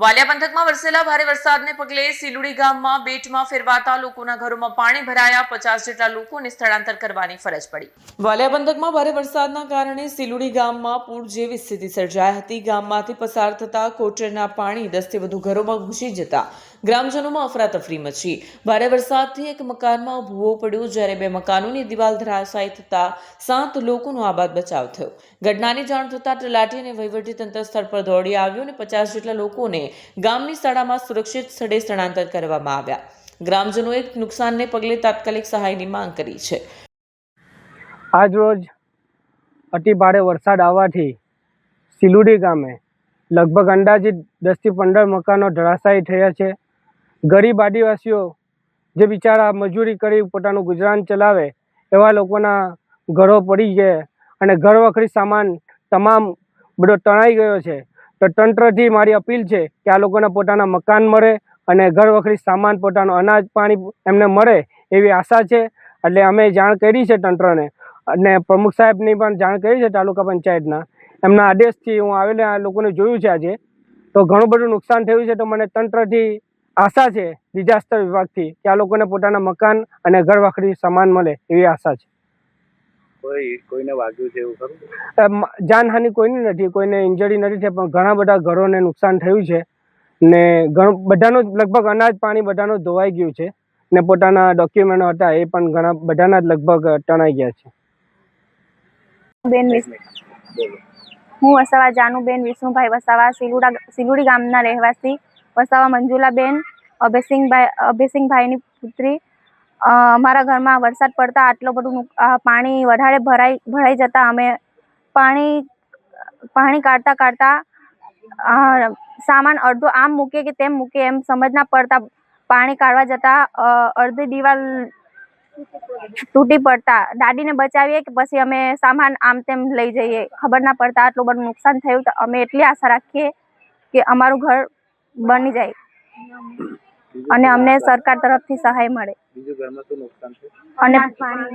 વાલિયા પંથકમાં વરસેલા ભારે વરસાદને પગલે સિલુડી ગામમાં બેટમાં ફેરવાતા લોકોના ઘરોમાં પાણી ભરાયા 50 જેટલા લોકોને સ્થળાંતર કરવાની ફરજ પડી। વાલિયા પંથકમાં ભારે વરસાદના કારણે સિલુડી ગામમાં પૂર જેવી સ્થિતિ સર્જાઈ હતી। ગામમાંથી પસાર થતા કોટરના પાણી 10 થી વધુ ઘરોમાં ઘૂસી જતા ગ્રામજનોમાં અફરાતફરી મચી। ભારે વરસાદથી એક મકાનમાં ભૂવો પડ્યો, જ્યારે 2 મકાનોની દિવાલ ધરાશાયી થતા 7 લોકોનો આબાદ બચાવ થયો। ઘટનાની જાણ થતાં તલાટી અને વહીવટીતંત્ર સ્થળ પર દોડી આવ્યું અને 50 જેટલા લોકોને ગામની શાળામાં સુરક્ષિત સ્થળે સ્થળાંતર કરવામાં આવ્યા। ગ્રામજનોએ નુકસાનને પગલે તાત્કાલિક સહાયની માંગ કરી છે। આજ રોજ અતિ ભારે વરસાદ આવવાથી સિલુડી ગામે લગભગ અંદાજિત 10 થી 15 મકાનો ધરાશાયી થયા છે। ગરીબ આદિવાસીઓ જે બિચારા મજૂરી કરી પોતાનું ગુજરાન ચલાવે એવા લોકોના ઘરો પડી ગયા અને ઘર વખરી સામાન તમામ બધો તણાઈ ગયો છે। તો તંત્રથી મારી અપીલ છે કે આ લોકોને પોતાના મકાન મળે અને ઘર વખરી સામાન પોતાનો અનાજ પાણી એમને મળે એવી આશા છે। એટલે અમે જાણ કરી છે તંત્રને અને પ્રમુખ સાહેબની પણ જાણ કરી છે તાલુકા પંચાયતના। એમના આદેશથી હું આવેલા આ લોકોને જોયું છે આજે, તો ઘણું બધું નુકસાન થયું છે। તો મને તંત્રથી આશા છે, ડિઝાસ્ટર વિભાગથી, કે આ લોકોને પોતાના મકાન અને ઘર વખરી સામાન મળે એવી આશા છે। કોઈને વાગ્યું છે એવું ખરું? જાનહાનિ કોઈની નથી, કોઈને ઇન્જરી નથી થઈ, પણ ઘણા બધા ઘરોને નુકસાન થયું છે ને બધાનું લગભગ અનાજ પાણી બધાનું ધોવાઈ ગયું છે ને પોતાના ડોક્યુમેન્ટો હતા એ પણ ઘણા બધાના જ લગભગ તણાઈ ગયા છે। હું વસાવા જાનુબેન વિષ્ણુભાઈ વસાવા, સિલુડી ગામના રહેવાસી, વસાવા મંજુલાબેન અભયસિંહભાઈની પુત્રી। અમારા ઘરમાં વરસાદ પડતા આટલું બધું પાણી વધારે ભરાઈ જતા અમે પાણી કાઢતા સામાન અડધો આમ મૂકે કે તેમ મૂકે એમ સમજ ના પડતા પાણી કાઢવા જતા અડધી દિવાલ તૂટી પડતા દાદીને બચાવીએ કે પછી અમે સામાન આમ તેમ લઈ જઈએ, ખબર ના પડતા આટલું બધું નુકસાન થયું। તો અમે એટલી આશા રાખીએ કે અમારું ઘર બની જાય અને અમને સરકાર તરફથી સહાય મળે। અને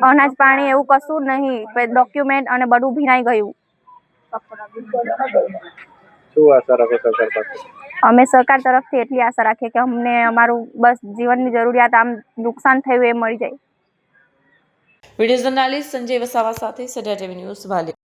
અનાજ પાણી એવું કશું નહીં, ડોક્યુમેન્ટ અને બધું ભીનાઈ ગયું। શું આશા રાખો સરકાર પાસે? અમે સરકાર તરફથી એટલી આશા રાખીએ કે અમને અમારું બસ જીવનની જરૂરિયાત આમ નુકસાન થયું એ મળી જાય। વિડીયો જર્નાલિસ્ટ સંજય વસાવા સાથે સડ્યા ટીવી ન્યૂઝ વાલિયા।